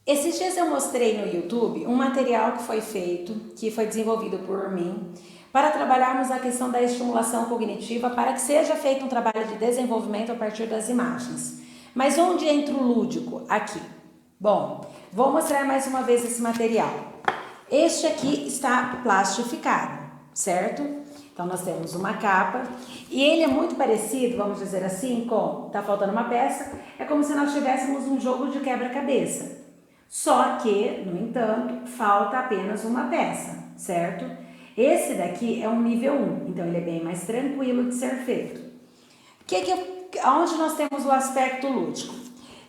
Esses dias eu mostrei no YouTube um material que foi feito, que foi desenvolvido por mim, para trabalharmos a questão da estimulação cognitiva para que seja feito um trabalho de desenvolvimento a partir das imagens. Mas onde entra o lúdico? Aqui. Bom, vou mostrar mais uma vez esse material. Este aqui está plastificado, certo? Então nós temos uma capa e ele é muito parecido, vamos dizer assim, com tá faltando uma peça, é como se nós tivéssemos um jogo de quebra-cabeça. Só que, no entanto, falta apenas uma peça, certo? Esse daqui é um nível 1, então ele é bem mais tranquilo de ser feito. Onde nós temos o aspecto lúdico?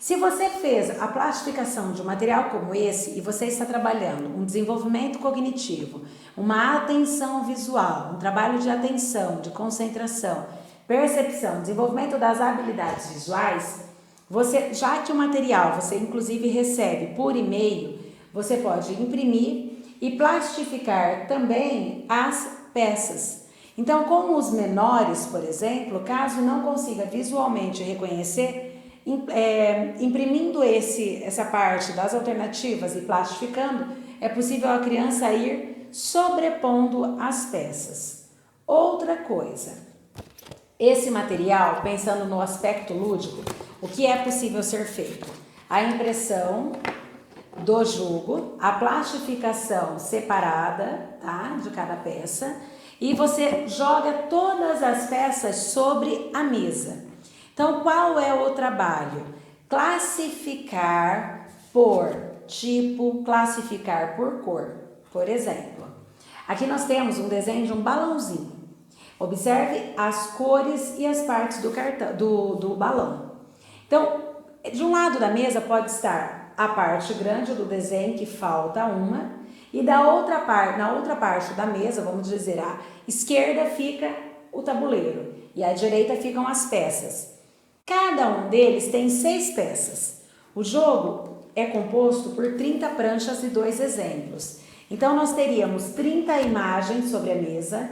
Se você fez a plastificação de um material como esse e você está trabalhando um desenvolvimento cognitivo, uma atenção visual, um trabalho de atenção, de concentração, percepção, desenvolvimento das habilidades visuais, você, já que o material você inclusive recebe por e-mail, você pode imprimir e plastificar também as peças. Então, com os menores, por exemplo, caso não consiga visualmente reconhecer, imprimindo essa parte das alternativas e plastificando, é possível a criança ir sobrepondo as peças. Outra coisa, esse material, pensando no aspecto lúdico, o que é possível ser feito? A impressão do jogo, a plastificação separada, tá, de cada peça, e você joga todas as peças sobre a mesa. Então, qual é o trabalho? Classificar por tipo, classificar por cor. Por exemplo, aqui nós temos um desenho de um balãozinho. Observe as cores e as partes do balão. Então, de um lado da mesa pode estar a parte grande do desenho, que falta uma, e na outra parte da mesa, vamos dizer, à esquerda fica o tabuleiro e à direita ficam as peças. Cada um deles tem 6 peças. O jogo é composto por 30 pranchas e 2 exemplos. Então, nós teríamos 30 imagens sobre a mesa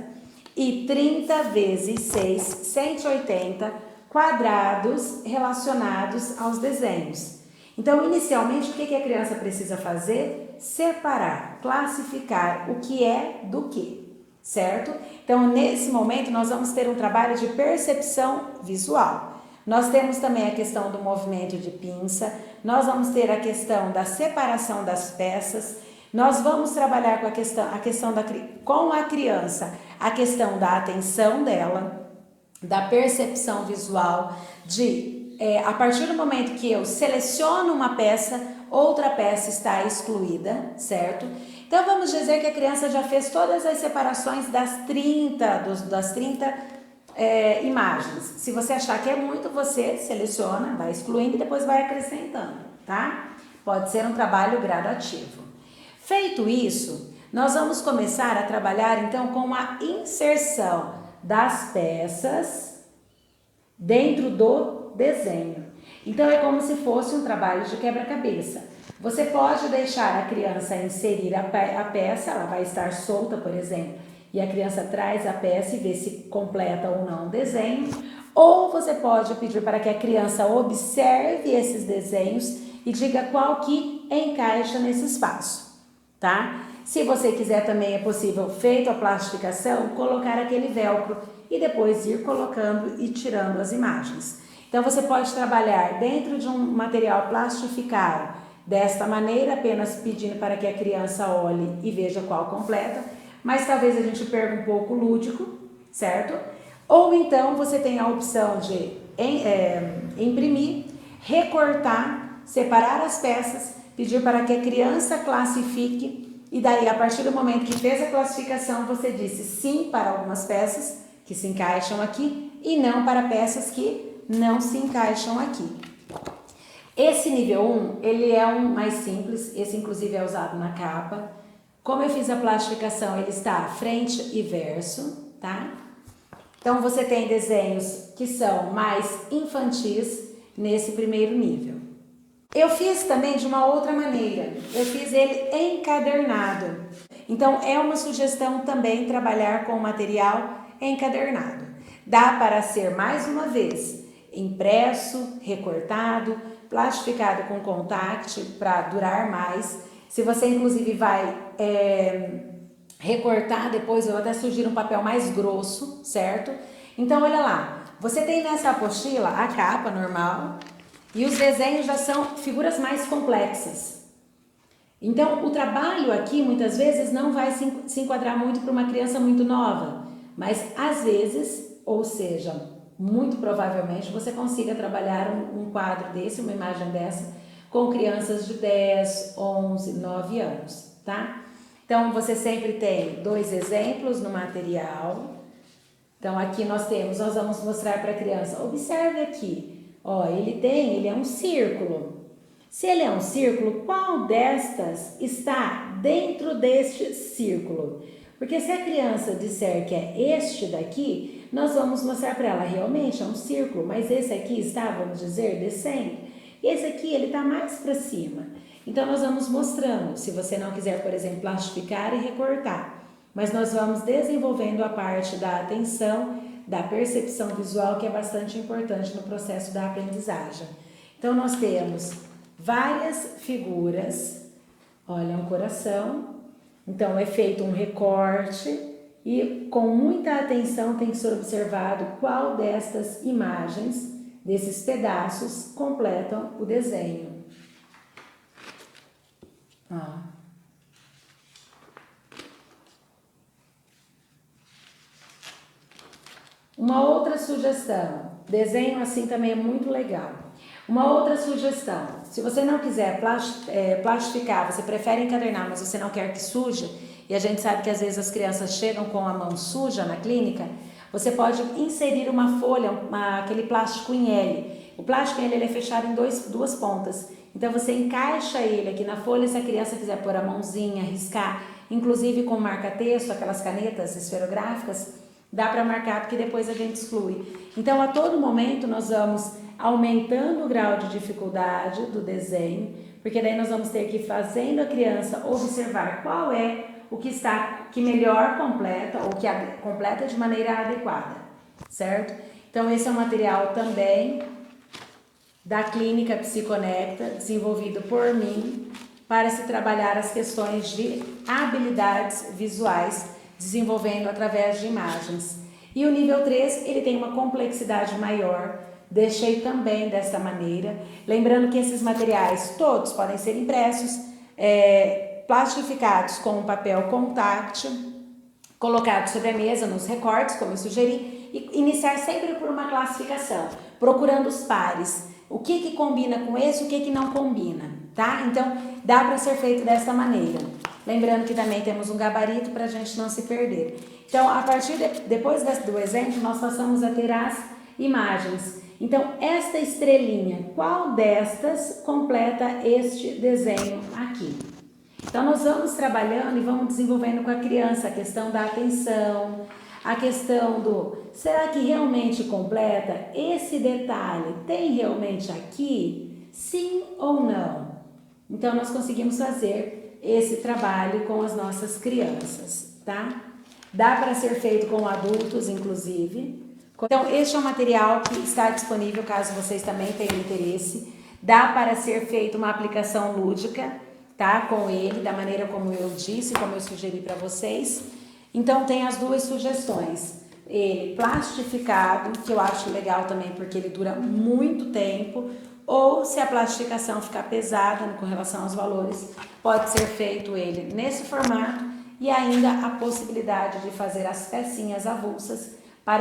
e 30 vezes 6, 180 quadrados relacionados aos desenhos. Então, inicialmente, o que a criança precisa fazer? Separar, classificar o que é do que, certo? Então, nesse momento, nós vamos ter um trabalho de percepção visual. Nós temos também a questão do movimento de pinça, nós vamos ter a questão da separação das peças, nós vamos trabalhar com com a criança, a questão da atenção dela, da percepção visual, a partir do momento que eu seleciono uma peça, outra peça está excluída, certo? Então vamos dizer que a criança já fez todas as separações das 30 imagens. Se você achar que é muito, você seleciona, vai excluindo e depois vai acrescentando, tá? Pode ser um trabalho gradativo. Feito isso, nós vamos começar a trabalhar então com a inserção das peças dentro do desenho. Então é como se fosse um trabalho de quebra-cabeça. Você pode deixar a criança inserir a peça, ela vai estar solta, por exemplo, e a criança traz a peça e vê se completa ou não o desenho, ou você pode pedir para que a criança observe esses desenhos e diga qual que encaixa nesse espaço, tá? Se você quiser também é possível, feito a plastificação, colocar aquele velcro e depois ir colocando e tirando as imagens. Então você pode trabalhar dentro de um material plastificado desta maneira, apenas pedindo para que a criança olhe e veja qual completa, mas talvez a gente perca um pouco lúdico, certo? Ou então você tem a opção de imprimir, recortar, separar as peças, pedir para que a criança classifique e daí a partir do momento que fez a classificação você disse sim para algumas peças que se encaixam aqui e não para peças que não se encaixam aqui. Esse nível 1, ele é um mais simples, esse inclusive é usado na capa. Como eu fiz a plastificação, ele está frente e verso, tá? Então você tem desenhos que são mais infantis nesse primeiro nível. Eu fiz também de uma outra maneira, eu fiz ele encadernado. Então é uma sugestão também trabalhar com material encadernado. Dá para ser mais uma vez impresso, recortado, plastificado com contact para durar mais. Se você inclusive vai recortar depois, eu até sugiro um papel mais grosso, certo? Então olha lá, você tem nessa apostila a capa normal e os desenhos já são figuras mais complexas. Então o trabalho aqui muitas vezes não vai se enquadrar muito para uma criança muito nova, mas às vezes, ou seja, muito provavelmente você consiga trabalhar um quadro desse, uma imagem dessa, com crianças de 10, 11, 9 anos, tá? Então, você sempre tem 2 exemplos no material. Então, aqui nós vamos mostrar para a criança, observe aqui, ó, ele é um círculo. Se ele é um círculo, qual destas está dentro deste círculo? Porque se a criança disser que é este daqui, nós vamos mostrar para ela, realmente é um círculo, mas esse aqui está, vamos dizer, descendo. E esse aqui, ele está mais para cima. Então, nós vamos mostrando, se você não quiser, por exemplo, plastificar e recortar. Mas nós vamos desenvolvendo a parte da atenção, da percepção visual, que é bastante importante no processo da aprendizagem. Então, nós temos várias figuras, olha, um coração. Então, é feito um recorte e com muita atenção tem que ser observado qual destas imagens, desses pedaços, completam o desenho. Ó. Uma outra sugestão, desenho assim também é muito legal. Uma outra sugestão, se você não quiser plastificar, você prefere encadernar, mas você não quer que suje, e a gente sabe que às vezes as crianças chegam com a mão suja na clínica, você pode inserir uma folha, aquele plástico em L. O plástico em L ele é fechado em duas pontas, então você encaixa ele aqui na folha, se a criança quiser pôr a mãozinha, riscar, inclusive com marca-texto, aquelas canetas esferográficas, dá para marcar porque depois a gente exclui. Então, a todo momento nós vamos aumentando o grau de dificuldade do desenho, porque daí nós vamos ter que ir fazendo a criança observar qual é o que melhor completa ou que completa de maneira adequada, certo? Então, esse é um material também da Clínica Psiconecta, desenvolvido por mim, para se trabalhar as questões de habilidades visuais, desenvolvendo através de imagens. E o nível 3, ele tem uma complexidade maior, deixei também dessa maneira, lembrando que esses materiais todos podem ser impressos, plastificados com um papel contact, colocados sobre a mesa nos recortes, como eu sugeri, e iniciar sempre por uma classificação, procurando os pares, o que combina com esse, o que não combina, tá? Então, dá para ser feito dessa maneira. Lembrando que também temos um gabarito para a gente não se perder. Então, a partir depois do exemplo, nós passamos a ter as imagens. Então, esta estrelinha, qual destas completa este desenho aqui? Então, nós vamos trabalhando e vamos desenvolvendo com a criança a questão da atenção, a questão do, será que realmente completa? Esse detalhe tem realmente aqui? Sim ou não? Então, nós conseguimos fazer esse trabalho com as nossas crianças, tá? Dá para ser feito com adultos, inclusive. Então, este é um material que está disponível caso vocês também tenham interesse. Dá para ser feita uma aplicação lúdica, tá? Com ele, da maneira como eu disse, como eu sugeri para vocês. Então, tem as duas sugestões. Ele plastificado, que eu acho legal também porque ele dura muito tempo, ou se a plastificação ficar pesada com relação aos valores, pode ser feito ele nesse formato e ainda a possibilidade de fazer as pecinhas avulsas para